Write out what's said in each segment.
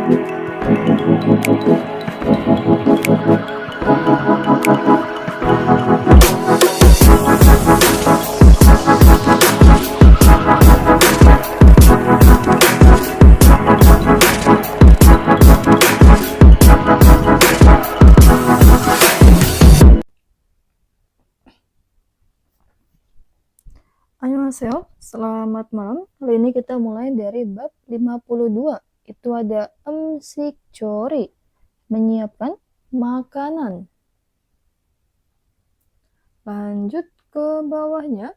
Annyeonghaseyo, selamat malam. Kali ini kita mulai dari bab 52. Itu ada chori, menyiapkan makanan. Lanjut ke bawahnya.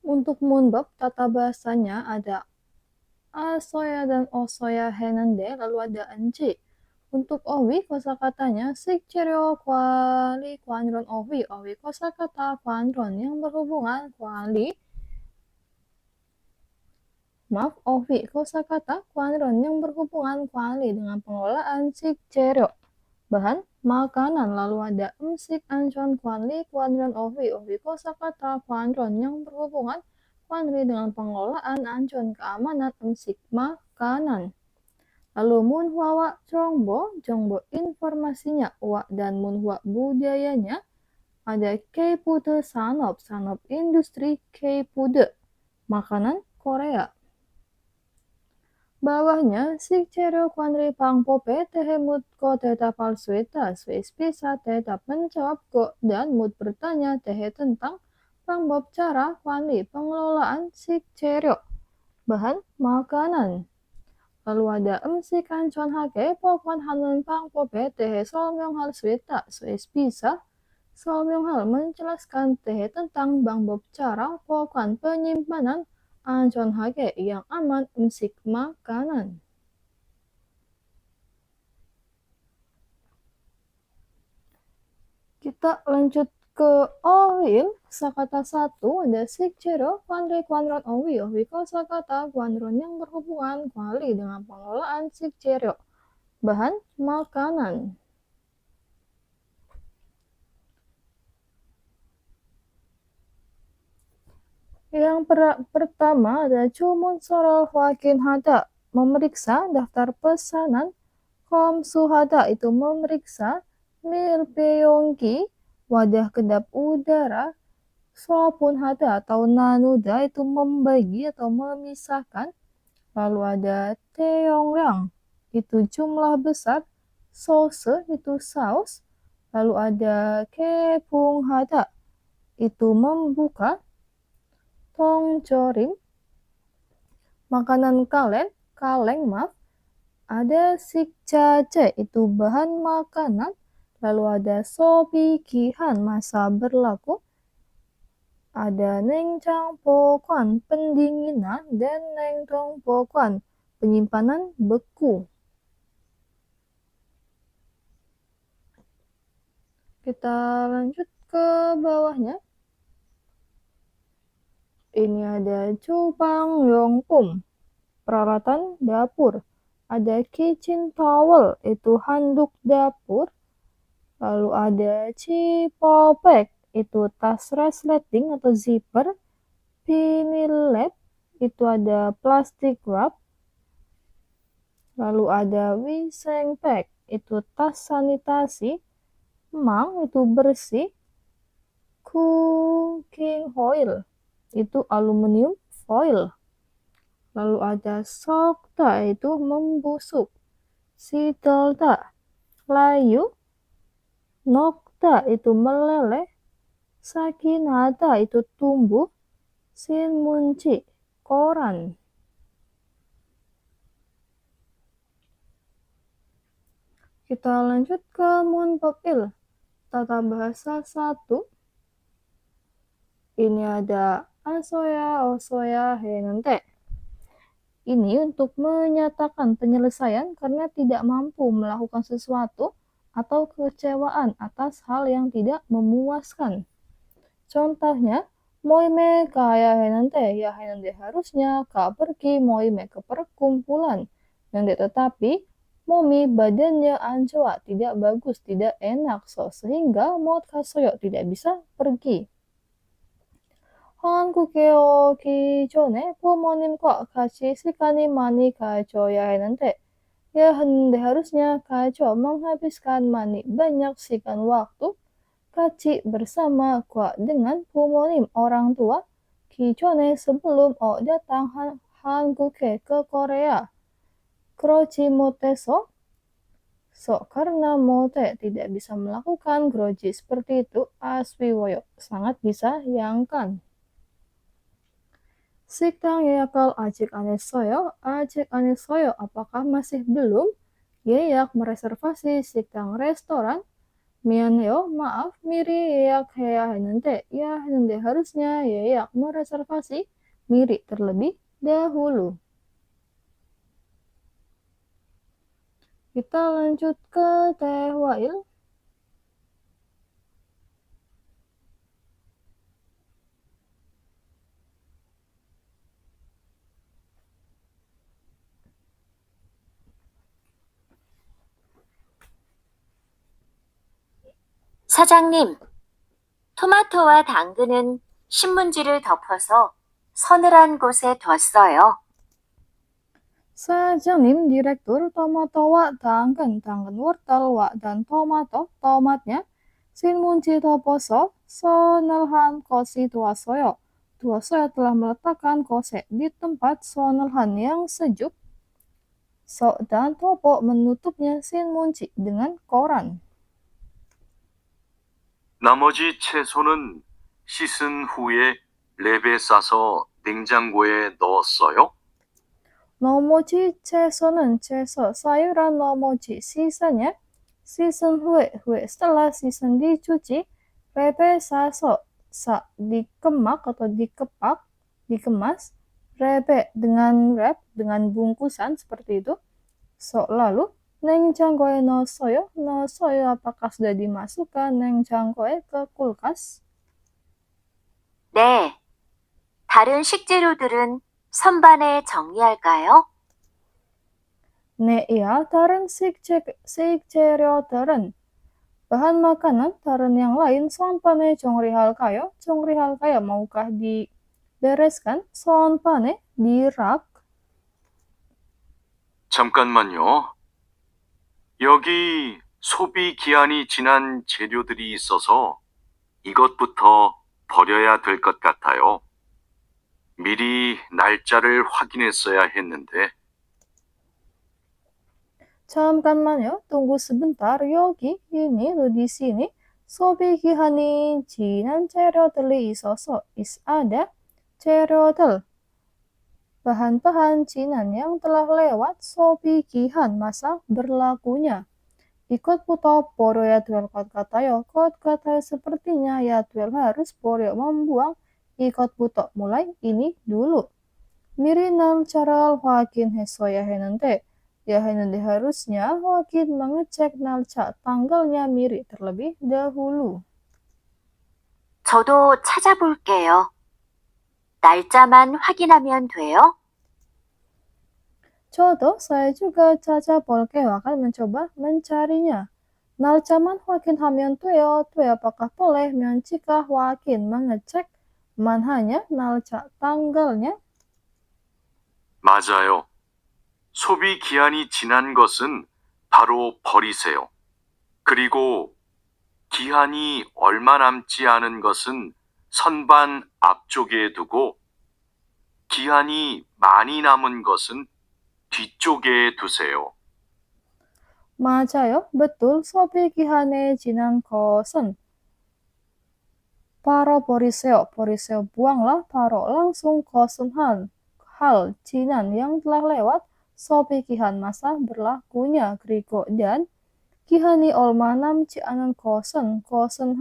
Untuk munbab, tata bahasanya ada asoya dan osoya henande, lalu ada enci. Untuk owi, kosakatanya sikcheryo kwali kwanron owi. Owi kosakata kwanron yang berhubungan kwali. Owi kosakata kwanron yang berhubungan kwali dengan pengelolaan sikcheryo. Bahan makanan, lalu ada emsik ancon kwali kwanron owi. Owi kosakata kwanron yang berhubungan kwali dengan pengelolaan ancon keamanan emsik makanan. Lalu munhwa wa jongbo informasinya, wa dan munhwa budayanya. Ada K-pude sanop industri K-pude, makanan Korea. Bawahnya sikcheryo kwanri pangpope tehemut ko teta palsueta, bisa teta menjawab ko dan mut bertanya tehe tentang pangbob cara kwanri pengelolaan sikcheryo, bahan makanan. Lalu ada emsi kancon hake pokwan hanun pangpope tehe solmyong hal sweta, bisa solmyong hal menjelaskan tehe tentang pangbob cara pokwan penyimpanan ancon hake yang aman emsik makanan. Kita lanjut ke oil, kosakata 1 ada sikcheryo kwanri kwanron owi. Owi kosakata kwanron yang berhubungan kwali dengan pengelolaan sikcheryo, bahan makanan. Yang pertama ada Chumun Sorol Hwakin Hada, memeriksa daftar pesanan. Komsu Hada itu memeriksa. Milpeyongki, wadah kedap udara. Sopun Hada atau Nanuda itu membagi atau memisahkan. Lalu ada Teongrang, itu jumlah besar. Sose itu saus. Lalu ada Kepung Hada, itu membuka. Tongjorim, makanan kaleng maaf. Ada sikjaje, itu bahan makanan. Lalu ada sobikihan, masa berlaku. Ada nengjang pokwan, pendinginan. Dan nengdong pokwan, penyimpanan beku. Kita lanjut ke bawahnya. Ini ada cupang yongpum, peralatan dapur. Ada kitchen towel, itu handuk dapur. Lalu ada cipopek, itu tas resleting atau zipper. Pinilep, itu ada plastik wrap. Lalu ada wisengpack, itu tas sanitasi. Mang, itu bersih. Cooking oil, itu aluminium foil. Lalu ada sokta, itu membusuk. Sidelta, layu. Nokta, itu meleleh. Sakinata, itu tumbuh. Sinmunci, koran. Kita lanjut ke munpopil, tata bahasa 1. Ini ada asoya, osoya, henante. Ini untuk menyatakan penyelesaian karena tidak mampu melakukan sesuatu atau kekecewaan atas hal yang tidak memuaskan. Contohnya, moime kaya henante, ya henante harusnya kak pergi moime ke perkumpulan. Nande tetapi, momi badannya ancoa, tidak bagus, tidak enak, sehingga mot kasoyo tidak bisa pergi. 한국에 오기 전에 부모님과 같이 시간이 많이 가져야 했는데 harusnya kacau menghabiskan banyak sikan waktu 같이 bersama dengan 부모님 orang tua 기존에 sebelum datang 한국에 ke Korea. 그러지 못해서 karena Mote tidak bisa melakukan groji seperti itu, Aswiwoyo sangat disayangkan. Sikang 예약할 아직 안 했어요? 아직 안 했어요. Apakah masih belum? 예약 mereservasi 식당 restoran. 미안해요. maaf, 미리 예약해야 했는데, harusnya 예약 mereservasi 미리 terlebih dahulu. Kita lanjut ke Teh Wail. 사장님, 토마토와 당근은 신문지를 덮어서 서늘한 곳에 뒀어요. Sajanim Direktur tomato wa 당근 wortel wa dan tomatnya 신문지 덮어서 서늘한 곳에 두었어요. telah meletakkan kose di tempat 서늘한 yang sejuk. Dan topo menutupnya 신문지 dengan koran. 나머지 채소는 씻은 후에 랩에 싸서 냉장고에 넣었어요? 나머지 채소는 sayuran namoji sisanya 씻은 후에 setelah 씻은 dicuci 랩에 싸서 dikemak atau dikemas 랩에 dengan bungkusan seperti itu. Lalu 냉장고에 넣었어요. apakah sudah dimasukkan 냉장고에 ke kulkas? 네. 다른 식재료들은 선반에 정리할까요? 네, iya. 다른 식재료들은 bahan makanan daran yang lain 선반에 정리할까요? 정리할까요? Maukah dibereskan? 선반에 di rak. 잠깐만요. 여기 소비 기한이 지난 재료들이 있어서 이것부터 버려야 될 것 같아요. 미리 날짜를 확인했어야 했는데. 잠깐만요. tunggu sebentar. 여기 di sini 소비 기한이 지난 재료들이 있어서 ada 재료들 bahan-bahan jinan yang telah lewat sobi gihan masa berlakunya. Ikut부터 버려야 될 것 같아요. 것 같아요 sepertinya harus membuang ikut부터 mulai ini dulu. 미리 날짜를 확인했어야 했는데 harusnya 확인 mengecek 날짜 tanggalnya 미리 terlebih dahulu. 저도 찾아볼게요. 날짜만 확인하면 돼요? saya juga 찾아볼게요. akan mencoba mencarinya. 날짜만 확인하면 돼요. apakah boleh? jika 확인 mengecek man hanya 날짜 tanggalnya. 맞아요. 소비 기한이 지난 것은 바로 버리세요. 그리고 기한이 얼마 남지 않은 것은 선반 앞쪽에 두고 기한이 많이 남은 것은 뒤쪽에 두세요. 맞아요. betul. 소비 기한에 지난 것은 바로 버리세요. buanglah. 바로 langsung 것은 hal jinan yang telah lewat sobi 기한 masa berlakunya. 그리고 dan 기한이 얼마 남지 않은 것은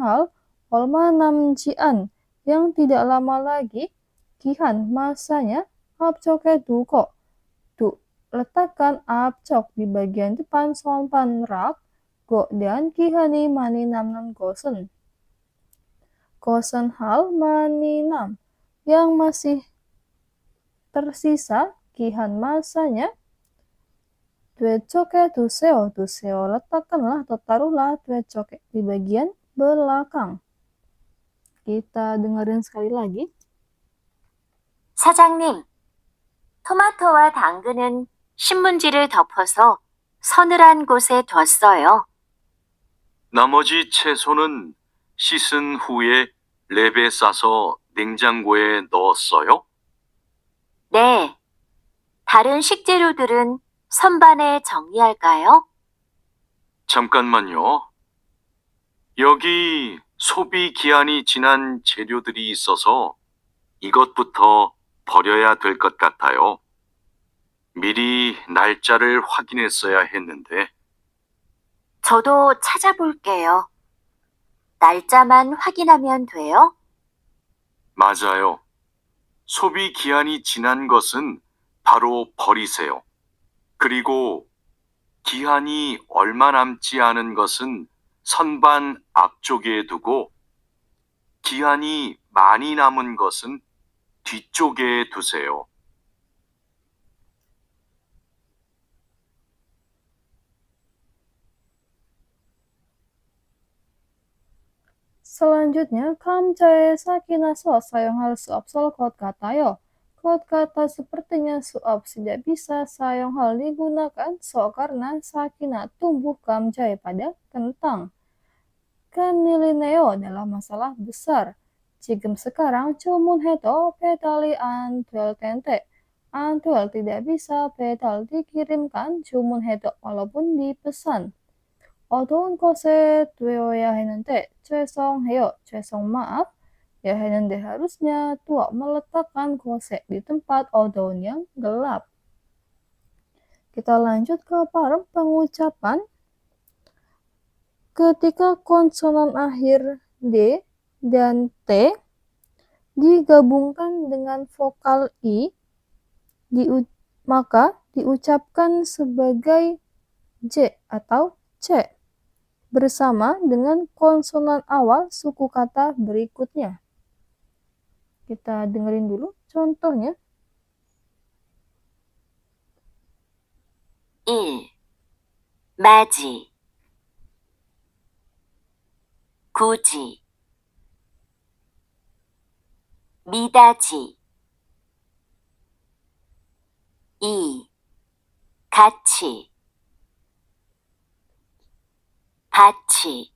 hal 얼마 남지 않 yang tidak lama lagi 기한 masanya 앞쪽에 두고 letakkan 앞쪽 di bagian depan 선반 rak dan 기한이 많이 남는 것은 hal 많이 남 yang masih tersisa 기한 masanya 뒤쪽에 두세요. letakkanlah atau taruhlah 뒤쪽에 di bagian belakang. Kita dengerin sekali lagi. 사장님, 토마토와 당근은 신문지를 덮어서 서늘한 곳에 뒀어요. 나머지 채소는 씻은 후에 랩에 싸서 냉장고에 넣었어요? 네. 다른 식재료들은 선반에 정리할까요? 잠깐만요. 여기 소비 기한이 지난 재료들이 있어서 이것부터 버려야 될 것 같아요. 미리 날짜를 확인했어야 했는데, 저도 찾아볼게요. 날짜만 확인하면 돼요? 맞아요. 소비 기한이 지난 것은 바로 버리세요. 그리고 기한이 얼마 남지 않은 것은 선반 앞쪽에 두고, 기한이 많이 남은 것은 뒤쪽에 두세요. Selanjutnya, kamchae kinasa sayonghal suap-sol kot katayo. Kot kata sepertinya suap tidak bisa sayonghal digunakan karena sakina tumbuh kamchae pada kentang. Kanilineo dalam masalah besar. Jigem sekarang cumun heto petali antuel tente. Antuel tidak bisa petal dikirimkan cumun heto walaupun dipesan. 어두운 곳에 두어야 했는데 죄송해요, 죄송 maaf ya 했는데 harusnya tua meletakkan kose di tempat 어두운 yang gelap. Kita lanjut ke part pengucapan. Ketika konsonan akhir D dan T digabungkan dengan vokal I, maka diucapkan sebagai J atau C. Bersama dengan konsonan awal suku kata berikutnya. Kita dengerin dulu contohnya. 1. 맞이 굳이 미닫이 2. 같이 같이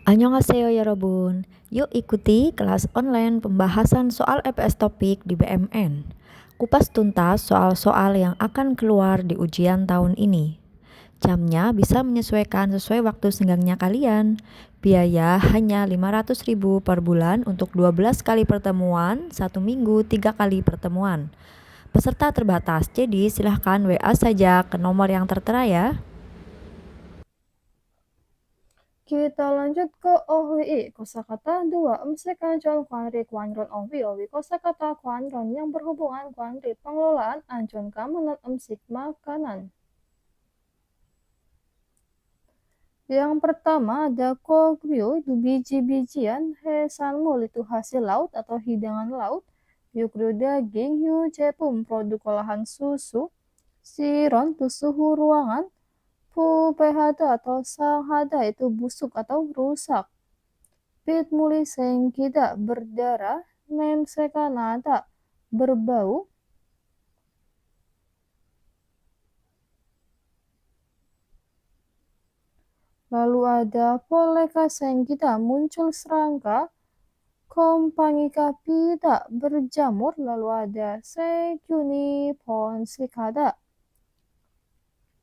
Annyeonghaseyo Yorobun. Yuk ikuti kelas online pembahasan soal EPS topik di BMN. Kupas tuntas soal-soal yang akan keluar di ujian tahun ini. Jamnya bisa menyesuaikan sesuai waktu senggangnya kalian. Biaya hanya 500.000 per bulan untuk 12 kali pertemuan, 1 minggu 3 kali pertemuan. Peserta terbatas, jadi silahkan WA saja ke nomor yang tertera ya. Kita lanjut ke OWI, kosakata 2, emsekanjon kuanri kuanron owi kosakata kuanron yang berhubungan kuanri pengelolaan anjon keamanan emsik makanan. Yang pertama ada kogyo, itu biji-bijian, hesanmul itu hasil laut atau hidangan laut, yukrio daging, yu cepum produk olahan susu, siron itu suhu ruangan, pupehada atau sanghada itu busuk atau rusak, pitmuli sengkida berdarah, nemsekanada berbau. Lalu ada poleka sengkida muncul serangga, kompangika pida berjamur, lalu ada sekyuni ponsikada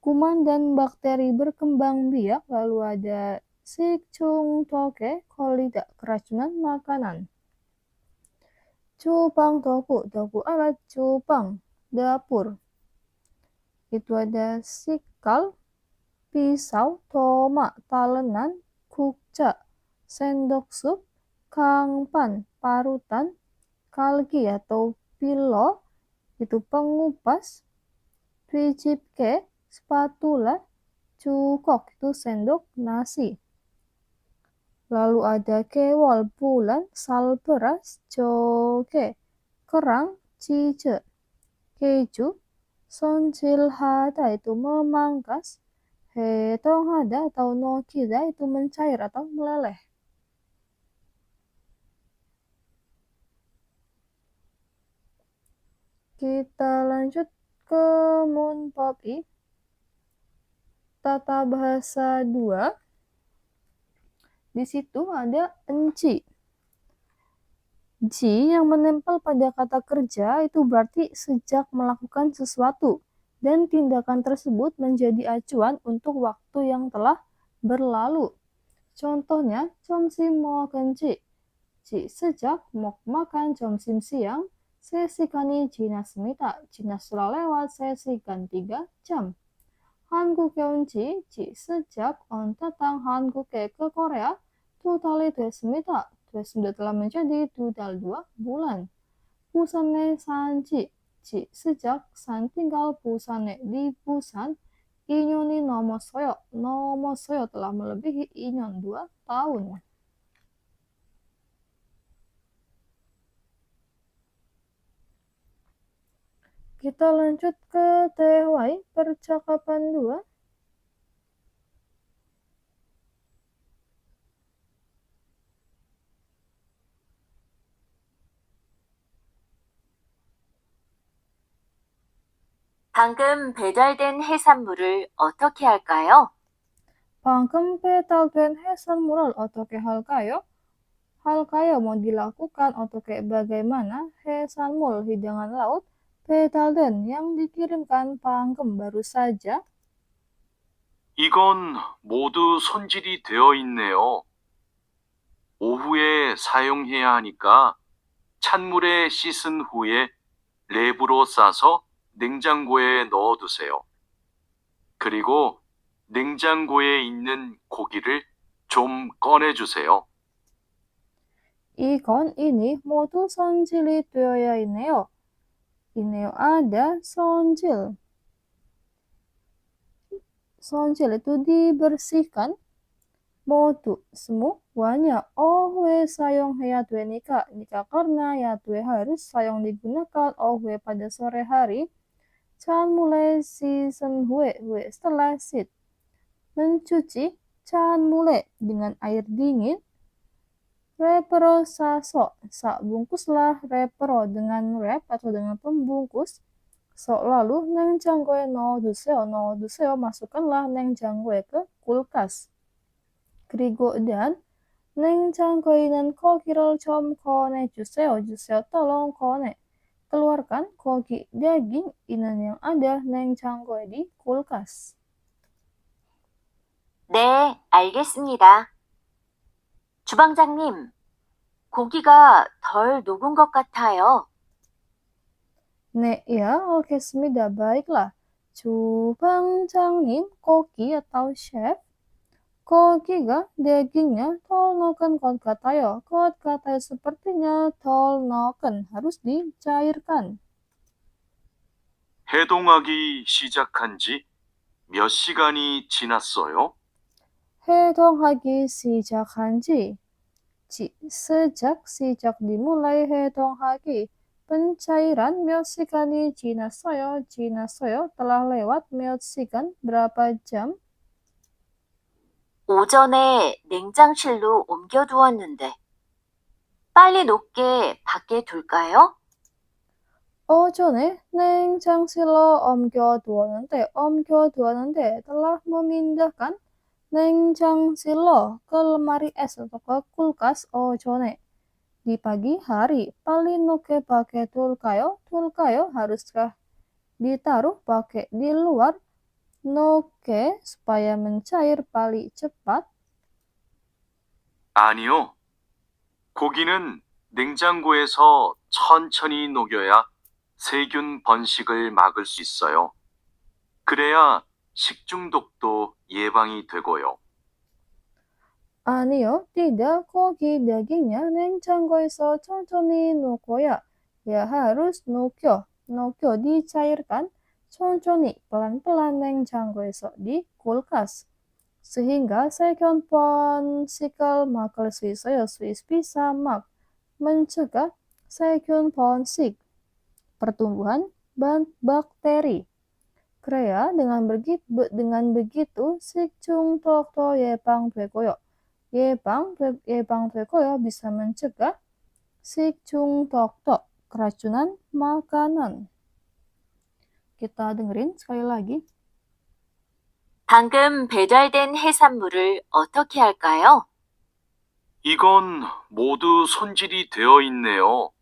kuman dan bakteri berkembang biak, lalu ada sikcung toke kolida keracunan makanan. Cupang toku, toku alat cupang dapur. Itu ada sikal, pisau, toma, talenan, kukca, sendok sup, kangpan, parutan, kalki atau pilo, itu pengupas, pijipke, spatula, cukok, itu sendok nasi. Lalu ada kewal, bulan, salperas, joke, kerang, cice, keju, sonjilhada itu memangkas, hetonghada atau nokida itu mencair atau meleleh. Kita lanjut ke Munpop I. Tata bahasa 2. Di situ ada enci. Ji yang menempel pada kata kerja itu berarti sejak melakukan sesuatu dan tindakan tersebut menjadi acuan untuk waktu yang telah berlalu. Contohnya, 점심 먹은지. Ji sejak mau makan 점심 siang, 세시간이 지났습니다. Sudah lewat 세시간 3 jam. 한국에 온 지 sejak on datang 한국에 ke Korea 2달이 됐습니다. Sudah telah menjadi 2 bulan. 부산에 산 지 sejak San tinggal Busan에 di Busan 2년이 넘었어요. 넘었어요 telah melebihi 2년 2 tahun. Kita lanjut ke THY percakapan 2. 방금 배달된 해산물을 어떻게 할까요? 방금 배달된 해산물을 어떻게 할까요? 할까요 mau dilakukan 어떻게 bagaimana 해산물 hidangan laut 배달된 yang dikirimkan 방금 baru saja. 이건 모두 손질이 되어 있네요. 오후에 사용해야 하니까 찬물에 씻은 후에 랩으로 싸서 냉장고에 넣어두세요. 그리고 냉장고에 있는 고기를 좀 꺼내주세요. 이건 ini modu 손질이 되어야 있네요. Ini ada sonjil. Sonjil itu dibersihkan. 모두 semuanya 어후에 사용해야 되니까 karena ya harus 사용 digunakan 어후에 pada sore hari. 찬물에 씻은 후에 setelah sit. Mencuci 찬물에 dengan air dingin. Repro saso bungkuslah repro dengan wrap atau dengan pembungkus. Lalu 냉장고에 넣어두세요 masukkanlah 냉장고에 ke kulkas. 그리고 dan 냉장고에 있는 고기를 좀 꺼내주세요. tolong 꺼내. Keluarkan 고기 daging yang ada 냉장고에 di kulkas. 네, 알겠습니다. 주방장님, 고기가 덜 녹은 것 같아요. 네, ya, al겠습니다. Baiklah. 주방장님, 고기 atau chef, 고기가 dagingnya 덜 녹은 것 같아요. 것 같아요 sepertinya 덜 녹은 harus dicairkan. 해동하기 시작한 지 몇 시간이 지났어요? 해동하기 시작한 지 sejak dimulai 해동하기 pencairan 몇 시간이 지났어요. telah lewat 몇 시간 berapa jam. 오전에 냉장실로 옮겨두었는데 빨리 녹게 밖에 둘까요? 오전에 냉장실로 옮겨두었는데 telah memindahkan 냉장실로 ke lemari es atau ke kulkas 오전에. Di pagi hari, 빨리 녹게 밖에 둘까요? 하ruskah ditaruh pakai di luar? 녹게 supaya mencair 빨리 cepat. 아니요. 고기는 냉장고에서 천천히 녹여야 세균 번식을 막을 수 있어요. 그래야 식중독도 예방이 되고요. 아니요, tidak. 고기 dagingnya 냉장고에서 천천히 녹여야 harus 녹여 dicairkan 천천히 pelan-pelan 냉장고에서 di kulkas sehingga 세균 번식을 막을 수 있어요. bisa mencegah 세균 번식 pertumbuhan bakteri. 그래야 dengan begitu 식중독도 예방되고요. 예방되고요 bisa mencegah 식중독도 keracunan makanan. Kita dengerin sekali lagi. 방금 배달된 해산물을 어떻게 할까요? 이건 모두 손질이 되어 있네요.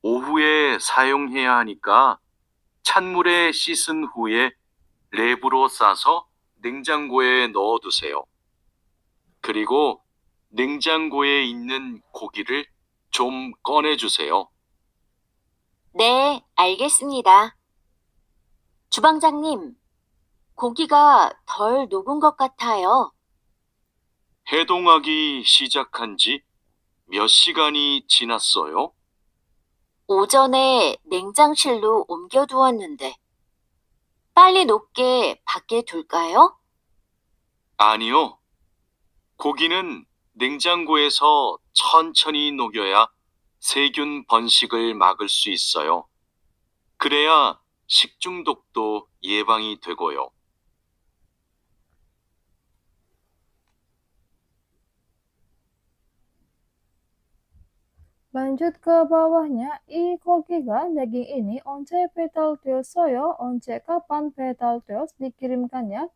오후에 사용해야 하니까 찬물에 씻은 후에 랩으로 싸서 냉장고에 넣어두세요. 그리고 냉장고에 있는 고기를 좀 꺼내주세요. 네, 알겠습니다. 주방장님, 고기가 덜 녹은 것 같아요. 해동하기 시작한 지 몇 시간이 지났어요? 오전에 냉장실로 옮겨두었는데, 빨리 녹게 밖에 둘까요? 아니요. 고기는 냉장고에서 천천히 녹여야 세균 번식을 막을 수 있어요. 그래야 식중독도 예방이 되고요. Lanjut ke bawahnya, I kokiga daging ini once petal teosoyo, once kapan petal teos dikirimkannya,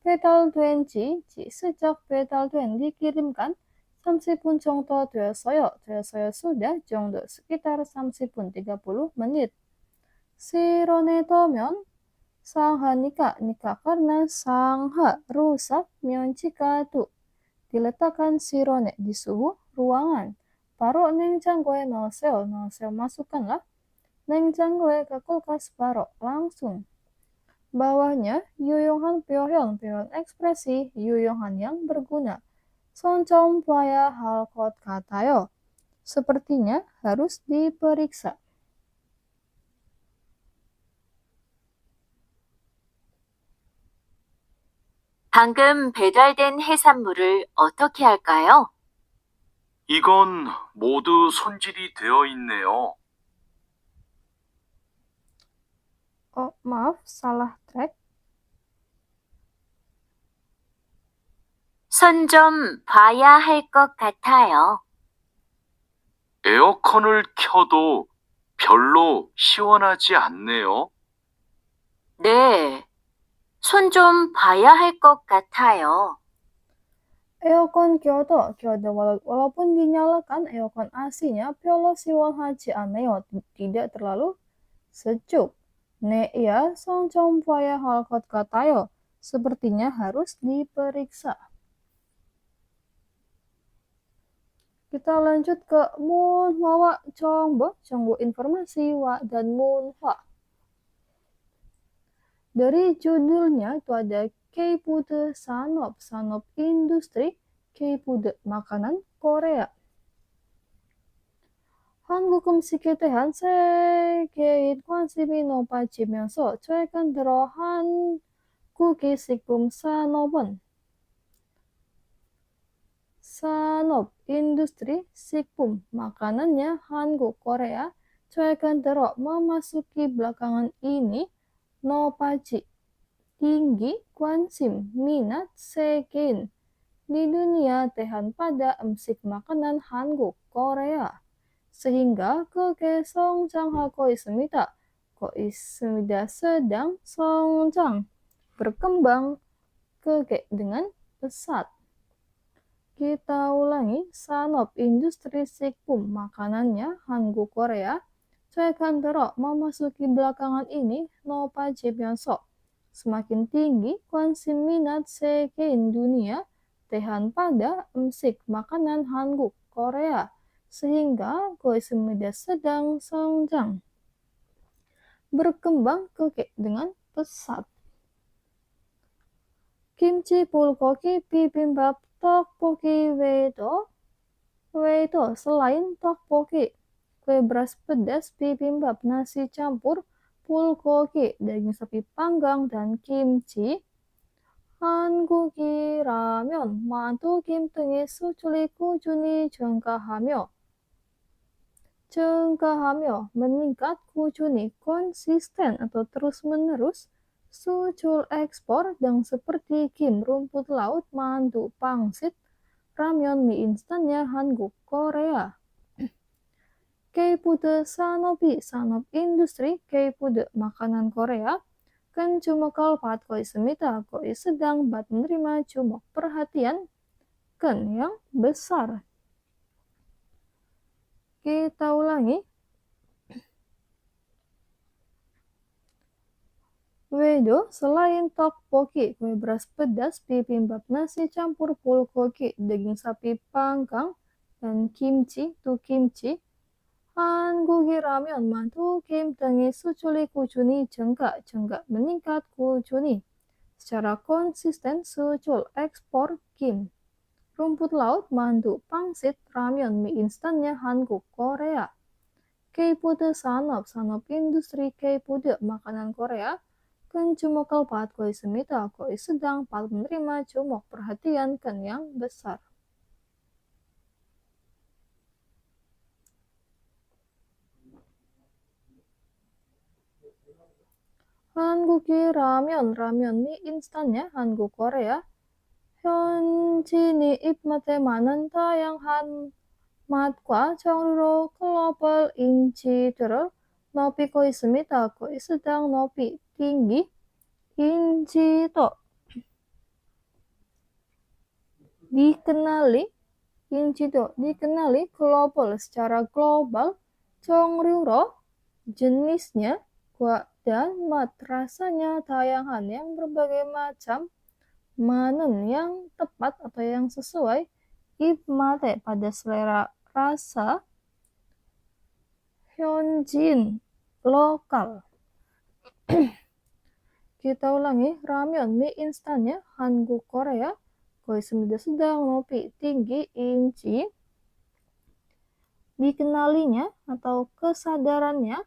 petal tuenci, sejak petal tuen dikirimkan, 30분 정도 되었어요. sudah 정도 sekitar 30 menit. Sirone to면 상하니까 karena sangha rusak mionchika tu diletakkan sirone di suhu ruangan. Taruh 냉장고에 넣으세요. masukkanlah. 냉장고에 ke kulkas taruh langsung. Bawahnya 유용한 표현 ekspresi 유용한 yang berguna. 손좀 봐야 할 것 같아요. Sepertinya harus diperiksa. 방금 배달된 해산물을 어떻게 할까요? 이건 모두 손질이 되어 있네요. Maaf, salah track. 손 좀 봐야 할 것 같아요. 에어컨을 켜도 별로 시원하지 않네요. 네, 손 좀 봐야 할 것 같아요. Eokon Kyoto, walaupun dinyalakan eokon AC-nya, 별로 시원하지 않아요, tidak terlalu sejuk. 네, iya, 손 좀 봐야 할 것 같아요. Sepertinya harus diperiksa. Kita lanjut ke munhwa wa chongbo informasi wa dan munhwa. Dari judulnya itu ada K-food 산업 industri, K-food makanan Korea. 한국 음식에 대한 세계인 관심이 높아지면서 최근 들어 한국의 식품 산업 industri 식품 makanannya 한국 Korea 최근 들어 memasuki belakangan ini 높아지 tinggi 관심 minat sekian di dunia 대한 pada 음식 makanan 한국 Korea sehingga 그게 성장하고 있습니다. sedang 성장 berkembang 그게 dengan pesat. Kita ulangi 산업 industri 식품 makanannya 한국 Korea 최근 들어 memasuki belakangan ini 높아지면서 semakin tinggi 관심 minat sekian dunia 대한 pada 음식 makanan 한국 Korea sehingga koismedia sedang 성장 berkembang dengan pesat. Kimchi, bulgogi, bibimbap, tteokbokki 외에도 selain tteokbokki, kue beras pedas, bibimbap, nasi campur, bulgogi, daging sapi panggang, dan kimchi, 한국이 라면, 만두, 김 등의 수출이 꾸준히 증가하며 meningkat 꾸준히 konsisten atau terus-menerus susul ekspor dan seperti kim, rumput laut, mandu, pangsit, ramyeon, mie instannya 한국 Korea. K-food Sanopi Sanop industri K-food makanan Korea kan cuma kalpat koi semita koi sedang bat menerima cuma perhatian kan yang besar. Kita ulangi. Wedo selain tteokbokki kue beras pedas, bibimbap nasi campur bulgogi, daging sapi panggang, dan kimchi tu kimchi. 한국이 라면 만두 김 등이 수출이 꾸준히 증가 meningkat 꾸준히 secara konsisten susul ekspor kim. Rumput laut, mandu, pangsit, ramen, mie instannya Hankook, Korea. K-food sanop industri K-food makanan Korea kan cuma kalpat koi semita koi sedang pat menerima cuma perhatian kan yang besar. 한국이 라면 mie instannya Hankook, Korea. 현지인이 입맛에 맞는 다양한 맛과 종류로 글로벌 인지도를 높이고 있습니다. 거의 sedang 높이 tinggi 인지도 dikenali global secara global 종류로 jenisnya dan mat rasanya tayangan yang berbagai macam manen yang tepat atau yang sesuai 입맛에 pada selera rasa 현지인 lokal. Kita ulangi, ramen mie instannya Hankook, Korea koi semida sedang 높이 tinggi inci dikenalinya atau kesadarannya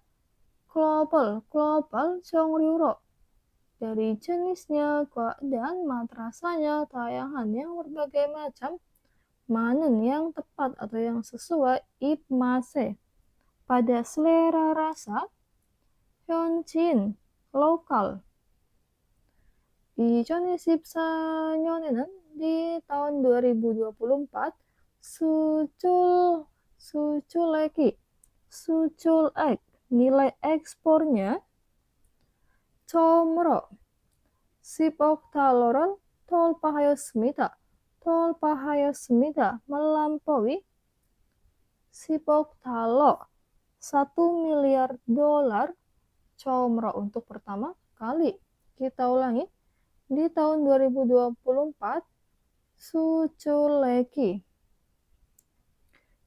global 종류로 dari jenisnya dan mat rasanya tayangan yang berbagai macam manen yang tepat atau yang sesuai 입맛에 pada selera rasa 현지인 lokal. 2014년에는 di tahun 2024 수출액 nilai ekspornya 처음으로 10억 달러를 돌파하였습니다. melampaui 10억 달러 1 miliar dolar 처음으로 untuk pertama kali. Kita ulangi. Di tahun 2024 수출액이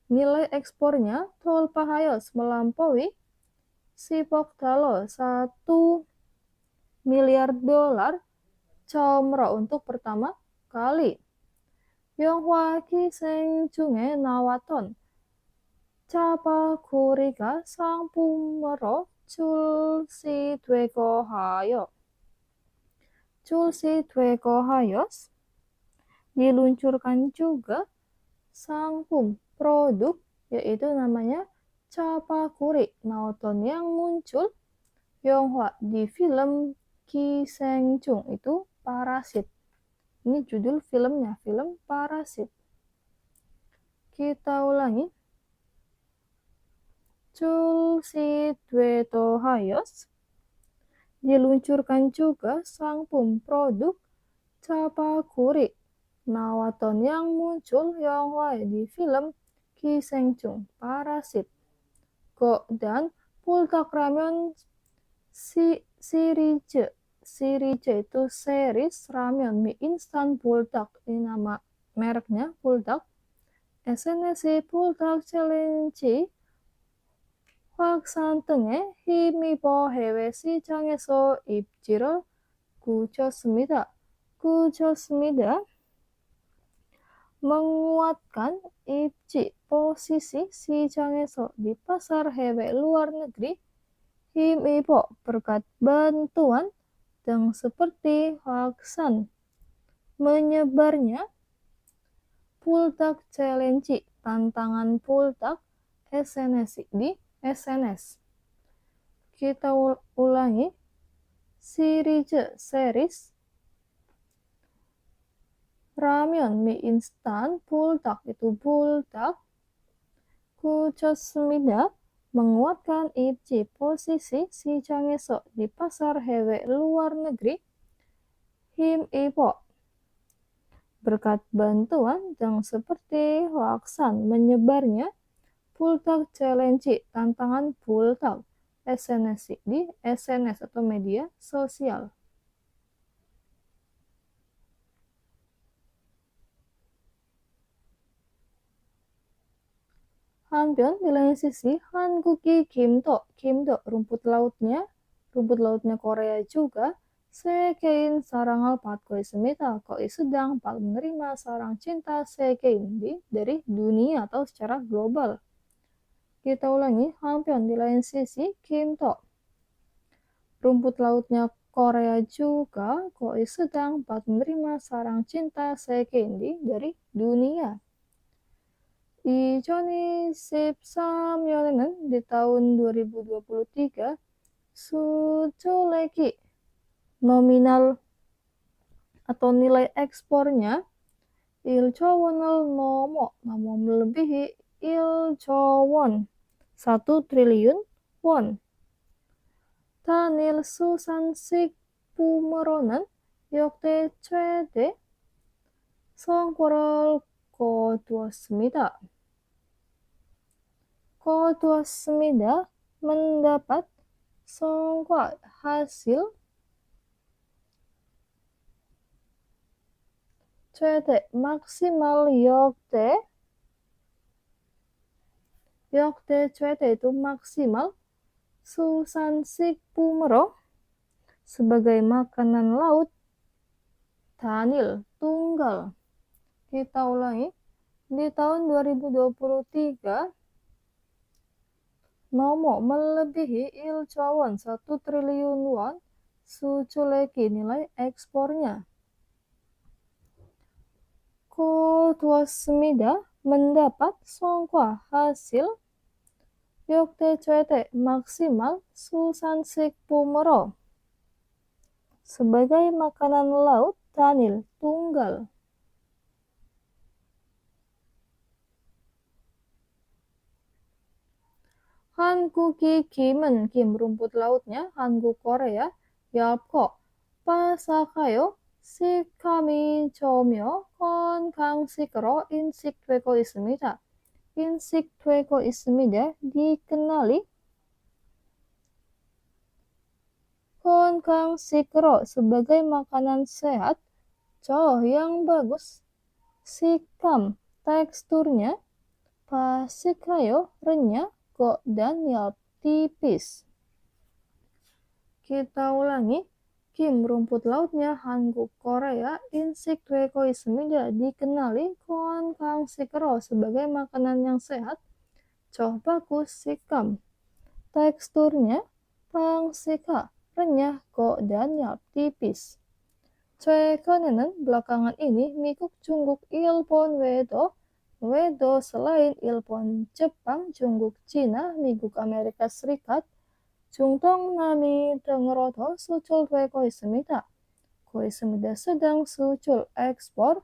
nilai ekspornya 돌파하였 melampaui 10억 달러 1 miliar dolar 처음으로 untuk pertama kali. 영화 기생 중에 나왔던 짜파구리가 상품으로 출시되고 하여 diluncurkan juga 상품 produk yaitu namanya 짜파구리 naoton yang muncul 영화 di film 기생충 itu Parasit. Ini judul filmnya, film Parasit. Kita ulangi. 출시되도 하여 diluncurkan juga 상품 produk 짜파구리 nawaton yang muncul 영화에 di film 기생충 Parasit. Dan Buldak Ramen series itu series ramen mie instan Buldak, ini nama mereknya Buldak. SNS Buldak Challenge 확산 등에 힘입어 해외 시장에서 입지를 굳혔습니다. menguatkan 입지 posisi 시장에서 di pasar hewe luar negeri 힘입어 berkat bantuan dan seperti 확산 menyebarnya Buldak Challenge tantangan Buldak SNS di SNS. Kita ulangi. series ramen mie instan Buldak itu Buldak 굳혔습니다. menguatkan ibji posisi sijangeso di pasar hewe luar negeri him ipo. Berkat bantuan yang seperti Laksan menyebarnya Pultak Challenge tantangan Pultak SNS di SNS atau media sosial. Hanpion di lain sisi Hanguki Kimdo rumput lautnya Korea juga Sekein Sarangal Patkoi Semita Koi sedang menerima sarang cinta Sekein dari dunia atau secara global. Kita ulangi, Hanpion di lain sisi Kimdo rumput lautnya Korea juga Koi sedang menerima sarang cinta Sekein dari dunia. Di Joni 13년에는 di tahun 2023 수출액이 nominal atau nilai ekspornya 1조 원을 넘어 melebihi 1조 won 1 triliun won. 단일 수산식 품으로는 역대 최대 성과를 거두었습니다. mendapat 성과 hasil 최대 maksimal 역대 최대 itu maksimal 수산식품으로 sebagai makanan laut 단일 tunggal. Kita ulangi, di tahun 2023 melebihi 1조 won 1 triliun won 수출액이 nilai ekspornya. 거두었습니다. mendapat 성과 hasil 역대 최대 maksimal 수산식품으로 sebagai makanan laut 단일 tunggal. Hanguki Kim은 Kim rumput lautnya Han국 Korea 얇고 바삭하여 식감이 좋으며 건강식으로 인식되고 있습니다. dikenali kongang-sikro sebagai makanan sehat, yang bagus, sikam, teksturnya, pasikayo, renyah, dan tipis. Kita ulangi, Kim rumput lautnya Han국 Korea insikdeko ismida dikenali kongang-sikro sebagai makanan yang sehat, bagus, sikam, teksturnya, pangsika, renyah, dan tipis. 최근에는 belakangan ini 미국, 중국, 일본 외도 selain Ilpon, Jepang, Junguk, Cina, 미국, Amerika Serikat, 중동, 남미 등으로도 수출되고 있습니다. sedang susul ekspor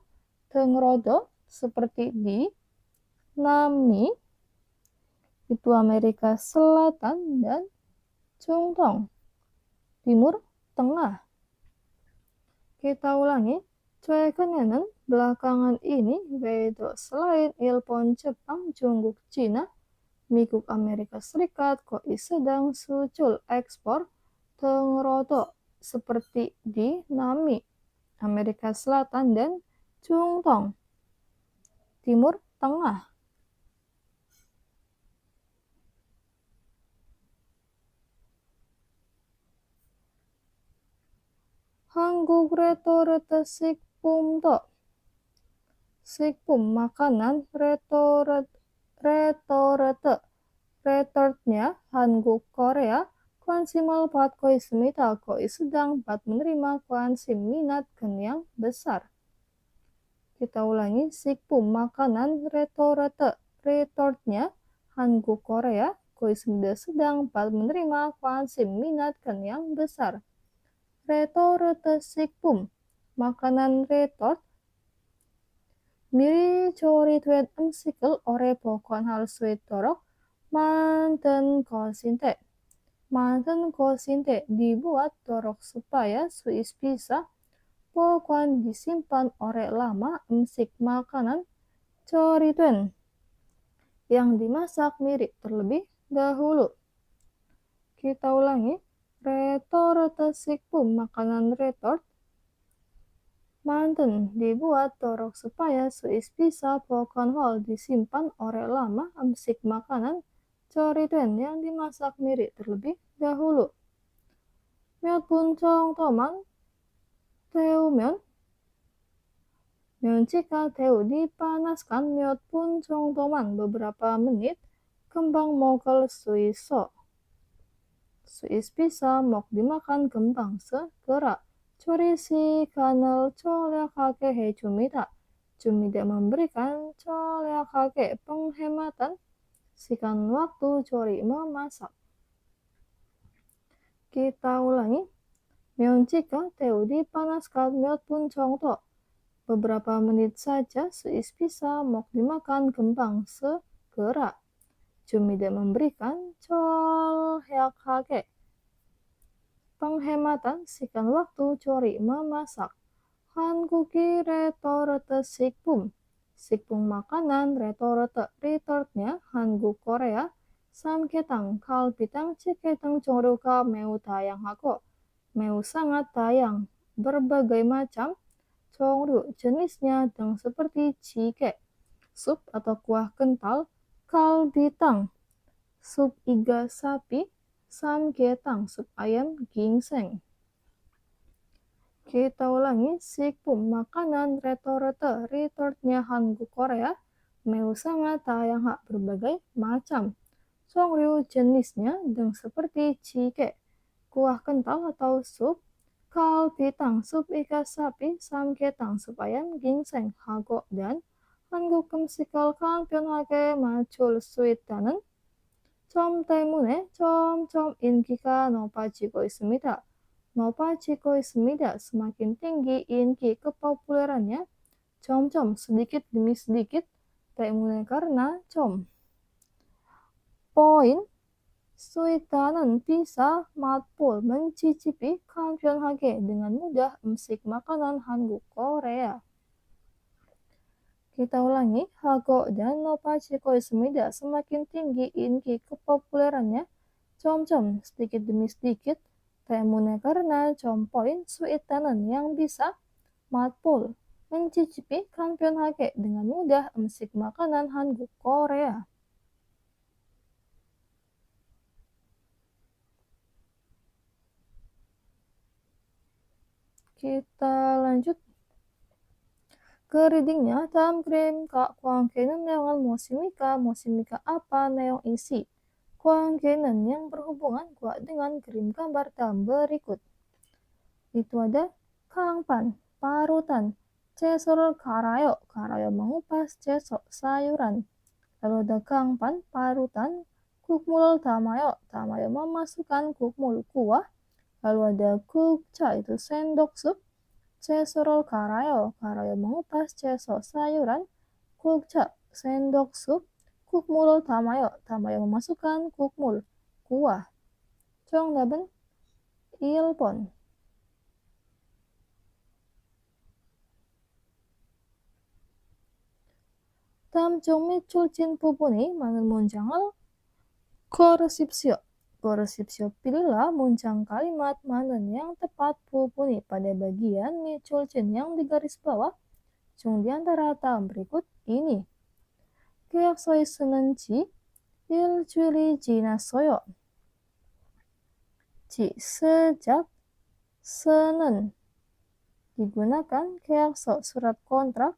등으로도 seperti di Nammi, itu Amerika Selatan dan Jungdong, Timur Tengah. Kita ulangi, 최근에는 belakangan ini 외도 selain Ilpon, Jepang, Junguk, Cina, 미국, Amerika Serikat, sedang susul ekspor 등으로도 seperti di Nammi, Amerika Selatan dan Jungdong, Timur Tengah. 한국 레토르트 식품도 식품 makanan retortnya Han국 Korea 관심을 받고 있습니다. sedang menerima 관심 minat yang besar. Kita ulangi, 식품 makanan retortnya Han국 Korea sedang menerima 관심 minat yang besar. 레토르트 식품, makanan retort, 미리 조리된 음식을 오래 보관할 수 있도록 Manten kosinte. Manten kosinte dibuat dorok supaya suis bisa pokoknya disimpan ore lama emsik makanan corituen yang dimasak mirip terlebih dahulu. Kita ulangi. Retorte sikpum makanan retort. Manten dibuat dorok supaya suis bisa pokon hol disimpan ore lama emsik makanan corituen yang dimasak mirip terlebih dahulu. Meot puncong toman teumeon. Jika teu dipanaskan meot puncong toman beberapa menit kembang mokel suis so. Suis bisa mok dimakan kembang segera. Curi si kanal colya kake he cumita. Cumita memberikan colya kake penghematan sikan waktu curi memasak. Kita ulangi. Meon jika teu dipanaskan meot puncong to. Beberapa menit saja suis bisa mok dimakan kembang segera. Cumida memberikan colya kake penghematan sikan waktu curi memasak. Hankuki retorte sikpum. Sikpum makanan retorte retortnya Hanguk Korea. Samketang kalpitang ciketang congruka meu tayang hako. Meu sangat tayang. Berbagai macam congru jenisnya dan seperti cike, sup atau kuah kental, kalbitang, sup iga sapi, samgetang, sup ayam ginseng. Kita ulangi. Sikpum makanan retorte retortnya Hanguk Korea. Meu sangat tayang hak berbagai macam congru jenisnya dan seperti cike, kuah kental atau sup, kalbitang, sup iga sapi, samgetang, sup ayam ginseng, hago, dan 한국 음식을 강변하게 맞출 수 있다는 점 때문에 점점 인기가 높아지고 있습니다. 높아지고 있습니다. Semakin tinggi inki kepopulerannya, 점점 sedikit demi sedikit, 때문에 karena 점. Poin, suita는 bisa 맛볼 mencicipi kan편하게 dengan mudah emsik makanan Hanguk Korea. Kita ulangi. Hago dan 높아지고 있습니다. Semakin tinggi inki kepopulerannya, 점점 sedikit demi sedikit, 때문에 karena poin suita는 yang bisa 맛볼 mencicipi kan편하게 dengan mudah emsik makanan Hanguk Korea. Kita lanjut ke readingnya. Dalam krim Kak Kuangke는 neongan mosimika apa neong isi. Kuangke는 yang berhubungan kuat dengan kirim gambar dalam berikut. Itu ada kangpan, parutan, cesol karayo, karayo mengupas cesok sayuran. Lalu ada kangpan, parutan, kukmul tamayo, tamayo memasukkan kukmul kuah. Lalu ada kukcha, itu sendok sup. Cesol karayo, karayo mengupas cesok sayuran. Kukcha, sendok sup. Kukmul tamayo, tamayo memasukkan kukmul kuah. 정답은 1번. 다음 중 밑줄진 부분이 많은 문장을 고르십시오. Pilihlah munjang kalimat mana yang tepat bumbuni pada bagian 밑줄진 yang di garis bawah 중 di antara 다음 berikut ini. 계약서에 쓰는 지 일주일이 지났어요. 지 sejak 쓰는 digunakan 계약서 surat kontrak.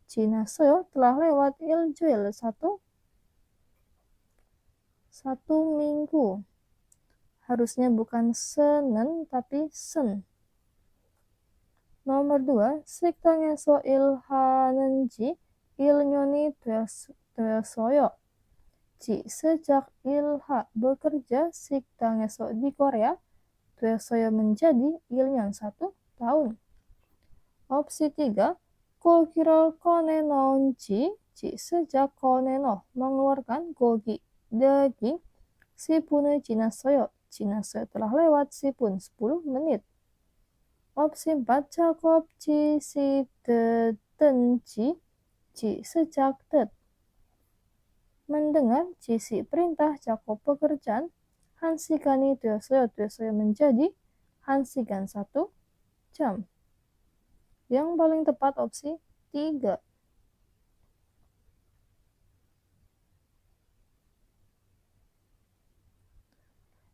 지났어요 telah lewat 일주일 satu minggu. Harusnya bukan senen tapi sen. Nomor 2, 식당에서 일하는 지 1년이 되었어요. 지 sejak ilha bekerja 식당에서 di Korea 되었어요 menjadi 1년 1 tahun. Opsi 3, 고기를 꺼내 넣은 지 sejak 꺼내 넣어 mengeluarkan gogi daging 10분을 지났어요. 지났어요 telah lewat 10 menit. Opsi 4 Jakob ci si de den ci sejak mendengar ci perintah Jakob pekerjaan 1시간이 되었어요. menjadi 1시간 1 jam. Yang paling tepat opsi 3.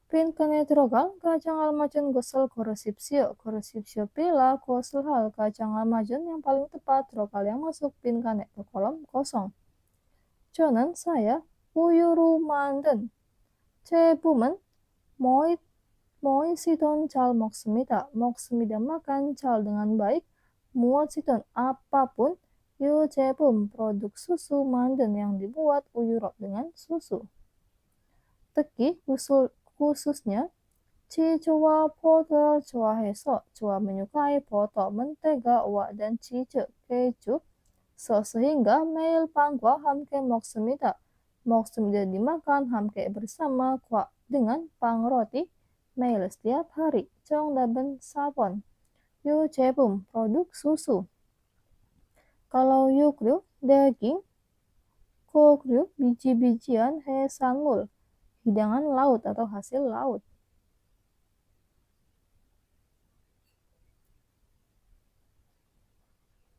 빈칸에 들어갈 가장 알맞은 것을 고르십시오. Pilihlah 것을 hal 가장 almazun yang paling tepat terokal yang masuk 빈칸에 ke kolom kosong. 저는 saya 우유로 만든 제품은 무엇이든 잘 먹습니다. makan 잘 dengan baik. 무엇이든 apapun 이 제품 produk susu 만든 yang dibuat uyurok dengan susu. 특히 khususnya 치즈와 포도를 좋아해서 menyukai 버터, mentega, uwa, dan 치즈, keju, sehingga 매일 빵과 함께 먹습니다. dimakan 함께 bersama dengan pang roti 매일 setiap hari. 정답은 4번. 이 제품 produk susu. Kalau yukryuk daging, kokryuk biji-bijian, 해산물 hidangan laut atau hasil laut.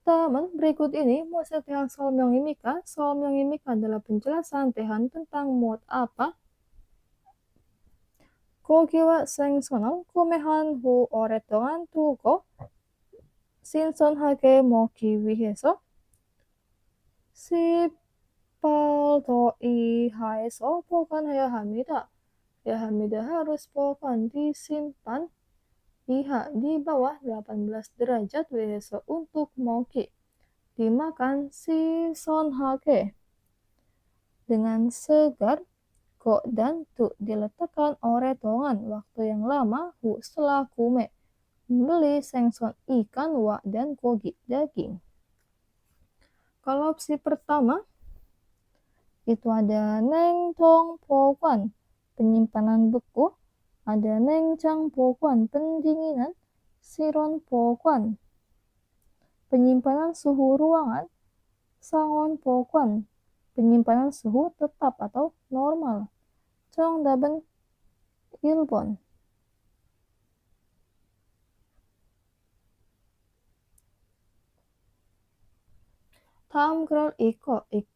Teman, berikut ini musik yang 설명입니까? 설명입니까 adalah penjelasan Tehan tentang muat apa. 고기와 생선을 구매한 후 오랫동안 두고 신선하게 먹기 위해서 10발 더 이하에서 보관해야 합니다. harus bokan disimpan iha di bawah 18 derajat WHS untuk moki. Dimakan 신선하게 dengan segar, go dan tu diletakkan oretongan waktu yang lama hu setelah kume. Membeli sengson ikan wa dan kogi daging. Kalau opsi pertama itu ada 냉동 보관 penyimpanan beku, ada 냉장 보관 pendinginan, 실온 보관 penyimpanan suhu ruangan, 상온 보관 penyimpanan suhu tetap atau normal. 정답은 1번. 다음 글을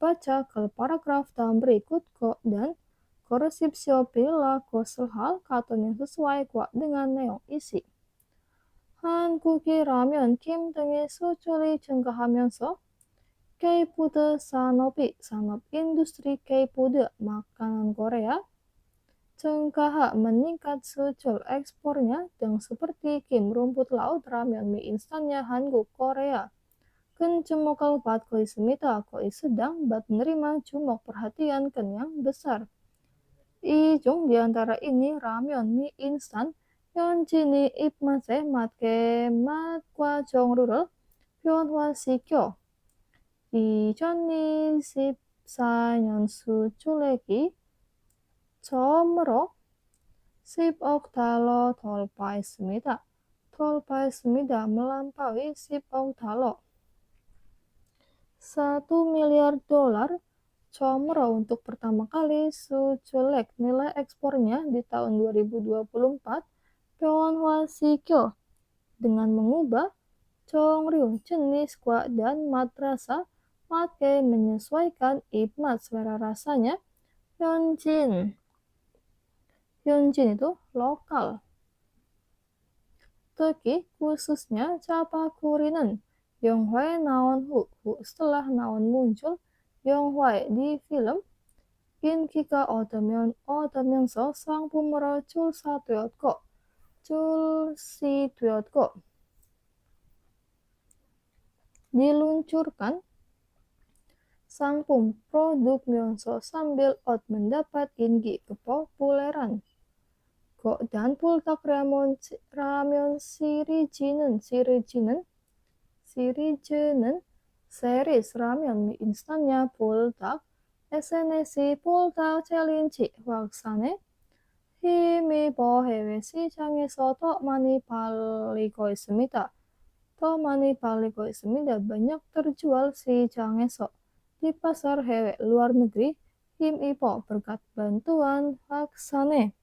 baca ke paragraf dalam berikut dan koresipsio pilihlah 것을 hal kata yang sesuai dengan neong isi. 한국이 라면, 김 등의 수출이 증가하면서 K-food 산업 industri K-food makanan Korea 증가하 meningkat susul ekspornya dan seperti kim rumput laut, ramen, mie instannya Han국, Korea. 주목을 받고 있습니다. 거의 sedang menerima 주목 perhatian yang besar. 이 중 di antara ini ramen, mie instan, 현진이 입맛에 맞게 맛과 종류를 변화시켜 2024년 수출액이 처음으로 10억 달러 돌파했습니다. melampaui 10억 달러. 1 miliar dolar 처음으로 untuk pertama kali 수출액 nilai ekspornya di tahun 2024 변화시켜 dengan mengubah 종류, jenis, dan madrasah matke menyesuaikan ibmat selera rasanya. 현진 itu lokal. 특히 khususnya 잡아구리는 영화에 나온 후 setelah 나온 muncul 영화에 di film 인기가 얻으면서 상품으로 출시되었고 diluncurkan 상품 produk면서 sambil mendapat tinggi kepopuleran. dan 불닭 ramen 시리즈는 series ramen mie instannya 불닭 SNS 폴딱 챌린지 확산에 힘입어 해외 시장에서 더 많이 팔리고 있습니다. 더 많이 팔리고 있습니다. Banyak terjual 시장에서. Di pasar hewe luar negeri, 힘입어 berkat bantuan 확산에.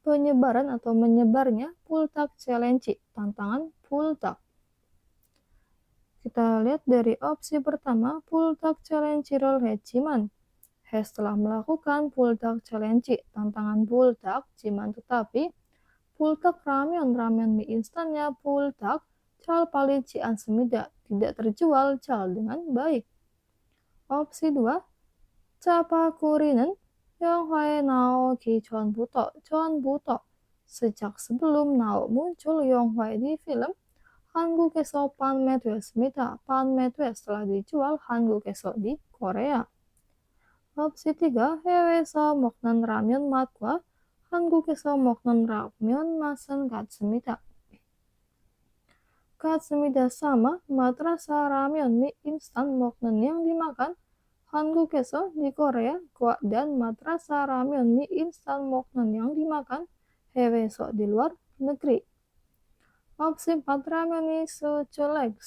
Penyebaran atau menyebarnya 폴딱 챌린지, tantangan 폴딱. Kita lihat dari opsi pertama, 폴딱 챌린지를 했지만. Setelah melakukan 폴딱 챌린지, tantangan 폴딱, jiman tetapi 폴딱 ramen mie instannya 폴딱 잘 팔리지 않습니다. Tidak terjual 잘 dengan baik. opsi 2, 짜파구리는 영화에 나오기 전부터 sejak sebelum muncul 영화에 di film 한국에서 판매되었습니다. 판매돼 setelah dijual 한국에서 di Korea. opsi 3, 해외에서 먹는 라면 맛과 한국에서 먹는 라면 맛은 같습니다. 같습니다. sama, 맛 rasa ramen mie instan 먹는 yang dimakan 한국에서 di Korea, dan 맛 rasa ramen mie instan 먹는 yang dimakan 해외에서 di luar negeri. opsi 4, ramyeon이 수출액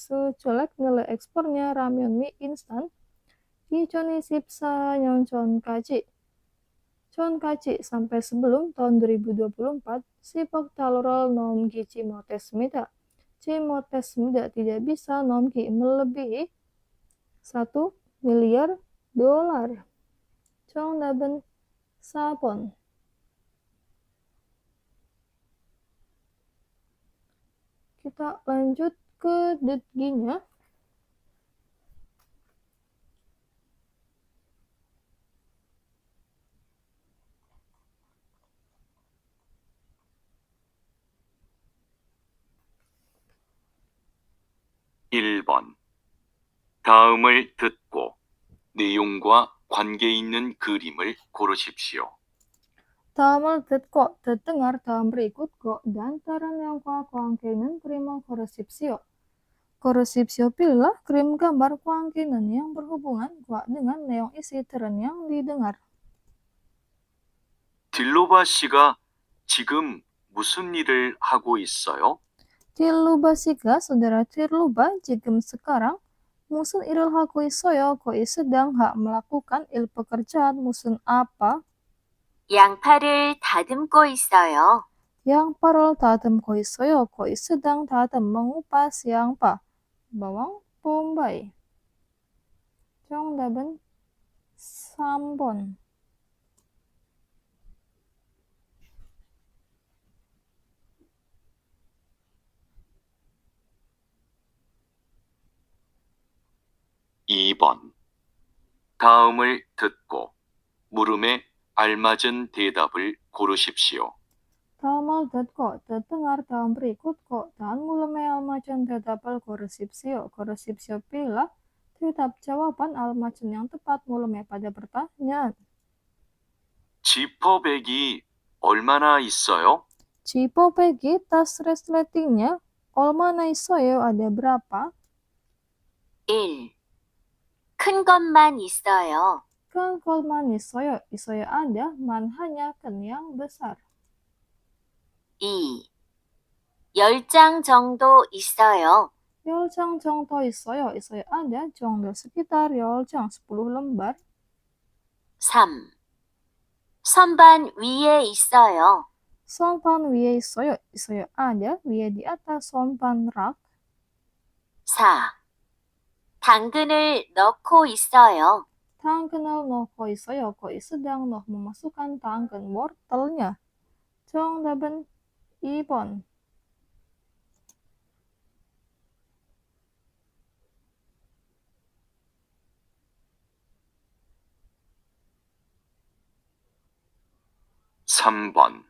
nilai ekspornya ramen mie instan 2024년 전까지 sampai sebelum tahun 2024 10억 달러를 넘기지 못했습니다. tidak bisa 넘기 melebihi 1 miliar dolar. 정답은 4번. Kita lanjut ke detginya. (1번) 다음을 듣고 내용과 관계 있는 그림을 고르십시오. 다음을 듣고 dengar dalam berikut dan ternyata 관계 있는 그림을 고르십시오. pilihlah krim gambar 관계 있는 yang berhubungan dengan neong isi terang yang didengar. 딜로바 씨가 지금 무슨 일을 하고 있어요? Tirluba Siga, saudara Tirluba, 지금 sekarang musun iril haku isoyo, koi sedang melakukan pekerjaan musun apa? 양파를 다듬고 있어요. 양파를 다듬고 있어요. koi sedang mengupas 양파, bawang bombay. 정답은 3번. (2번) 다음을 듣고 물음에 알맞은 대답을 고르십시오. 다음을 듣고 dengar dalam berikut dan mulai almacun 대답을 고르십시오. pilihlah 대답 jawaban almacun yang tepat mulai pada pertanyaan. 지퍼백이 얼마나 있어요? 지퍼백이 tas resletingnya 얼마나 있어요? ada berapa? 1. 큰 것만 있어요. 큰 것만 있어요. ada, man hanya ken yang besar. 2. 10장 정도 있어요. 10장 정도 있어요. ada, 정도 sekitar 10장, 10 lembar. 3. 선반 위에 있어요. 선반 위에 있어요. ada, 위에 di atas 선반 rak. 4. 당근을 넣고 있어요. 당근을 넣고 있어요. sedang memasukkan 당근 wortelnya. 정답은 2번. (3번)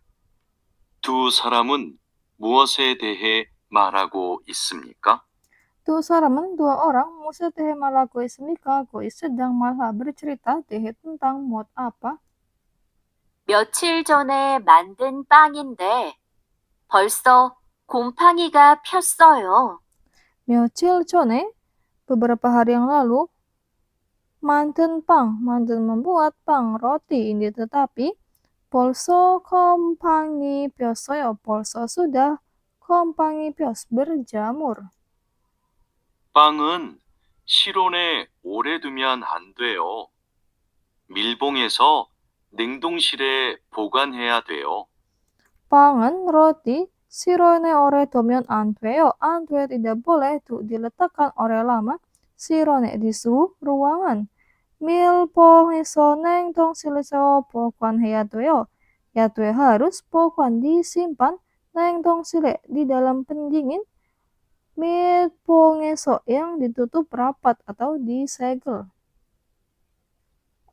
두 사람은 무엇에 대해 말하고 있습니까? Dua orang musuh teh malaku ismika sedang malah bercerita teh tentang mod apa? 며칠 전에 만든 빵인데 벌써 곰팡이가 폈어요. 며칠 전에, beberapa hari yang lalu, Manten pang, manten membuat pang roti ini tetapi polso kompangi pioso요, polso sudah kompangi pios berjamur. 빵은 실온에 오래 두면 안 돼요. 밀봉해서 냉동실에 보관해야 돼요. Pangan roti sirone ore domion antweo, antwe tidak boleh diletakkan ore lama, sirone di suhu ruangan. Milpongeso neng tong sileseo pokwan heyatoyo, yatwe harus pokwan disimpan neng tong sile di dalam pendingin. Milpongeso yang ditutup rapat atau disegel.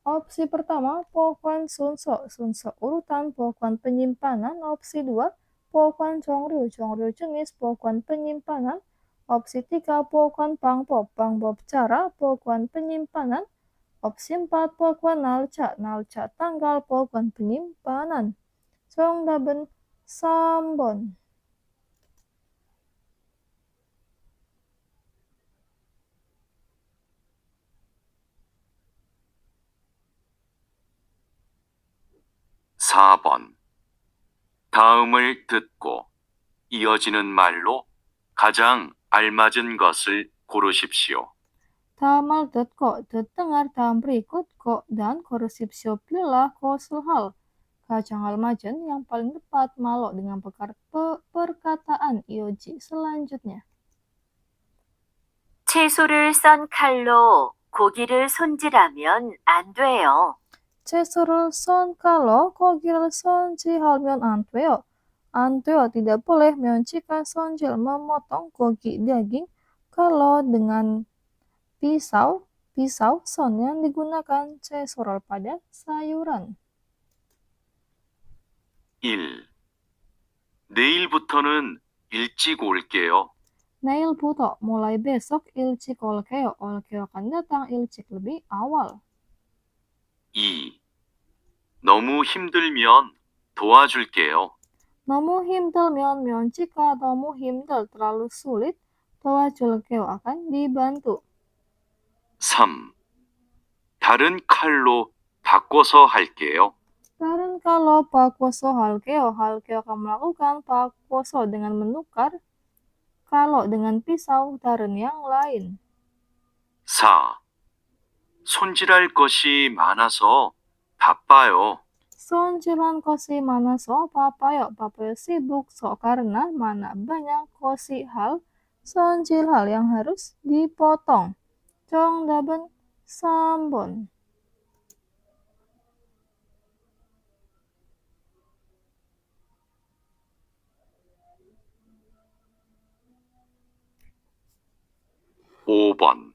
Opsi pertama, pokwan sunso, sunso urutan pokwan penyimpanan. Opsi 2, pokwan chongryu, chongryu jenis pokwan penyimpanan. Opsi 3, pokwan pangpop, pangpop cara pokwan penyimpanan. Opsi 4, pokwan nalca, nalca tanggal pokwan penyimpanan. 정답은 3번. (4번) 다음을 듣고 이어지는 말로 가장 알맞은 것을 고르십시오. Tamal kok, dengar dalam berikut kok dan korupsipsio pilihlah kosul hal. Kacang almajen yang paling tepat malo dengan perkataan ioji selanjutnya. 채소를 썬 칼로 고기를 손질하면 안 돼요. 채소를 썬 칼로 고기를 손질하면 안 돼요. 안 돼요, tidak boleh mencikan sonjil memotong gogi daging kalau dengan pisau son yang digunakan 채소를 pada sayuran. 1. 내일부터는 일찍 올게요. Neil부터 mulai besok ilcik olkeo akan datang ilcik lebih awal. 2. 너무 힘들면 도와줄게요. 너무 힘들면 jika 너무 힘들 terlalu sulit 도와줄게요 akan dibantu. 3. 다른 칼로 바꿔서 할게요. Dan kalau pakwoso halkeo akan melakukan pakwoso dengan menukar kalau dengan pisau daun yang lain. 4. 손질할 것이 많아서 바빠요. Sonjilan kosi mana so papayo sibuk so karena mana banyak kosi hal sonjil hal yang harus dipotong. 정답은 3번. (5번)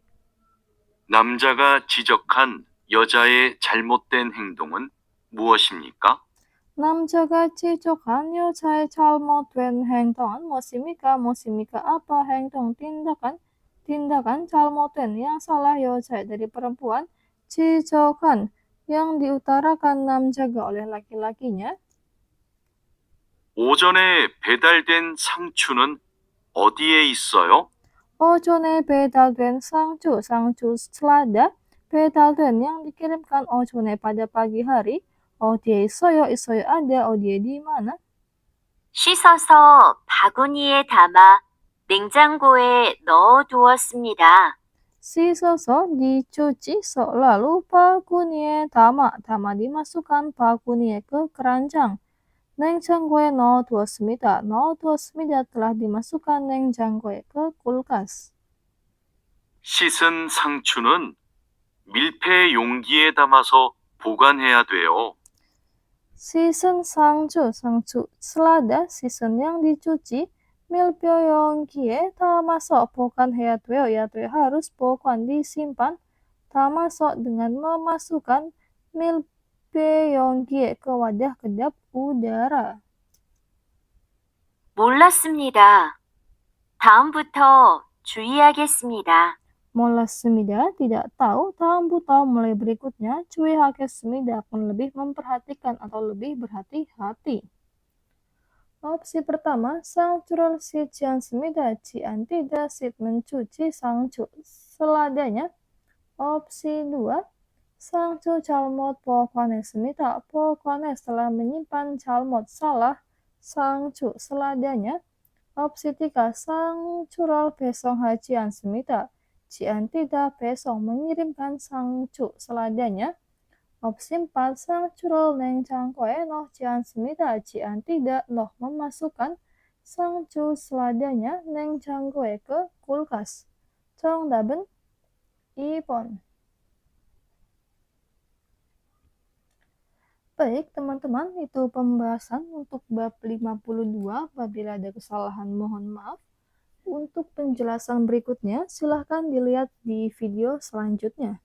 남자가 지적한 여자의 잘못된 행동은 무엇입니까? 남자가 지적한 여자의 잘못된 행동은 무엇입니까? Apa 행동, tindakan 잘못된 yang salah 여자 dari perempuan, 지적한 yang diutarakan 남자가 oleh laki-lakinya. 오전에 배달된 상추는 어디에 있어요? 오전에 배달된 상추 selada 배달된 yang dikirimkan 오전에 pada pagi hari. 어디에 있어요? ada. 어디에 di mana? 씻어서 바구니에 담아 냉장고에 넣어 두었습니다. 씻어서 dicuci lalu 바구니에 담아 dimasukkan 바구니에 ke keranjang. 냉장고에 넣어두었습니다. 넣어두었습니다 telah dimasukkan 냉장고에 ke kulkas. 씻은 상추는 밀폐 용기에 담아서 보관해야 돼요. Season 상추 selada season yang dicuci milpyoyong기에 담아서 보관해야 돼요. harus 보관 disimpan 담아서 dengan memasukkan milpyoyong기에 ke wadah kedap udara. 몰랐습니다. 다음부터 주의하겠습니다. 몰랐습니다. Tidak tahu. 다음부터 mulai berikutnya 주의하겠습니다 akan lebih memperhatikan atau lebih berhati-hati. Opsi pertama, 상추를 씻지 않습니다. tidak mencuci 상추. Seladanya Opsi 2, 상추 잘못 보관했습니다. 보관해 telah menyimpan 잘못 salah, 상추 seladanya. Opsi 3, 상추를 배송하지 않습니다. Cian tidak besok mengirimkan 상추 seladanya. Opsi 4, 상추를 냉장고에 넣지 않습니다. Cian tidak memasukkan 상추 seladanya 냉장고에 ke kulkas. 정답은 2번. Baik teman-teman, itu pembahasan untuk bab 52. Apabila ada kesalahan mohon maaf. Untuk penjelasan berikutnya silahkan dilihat di video selanjutnya.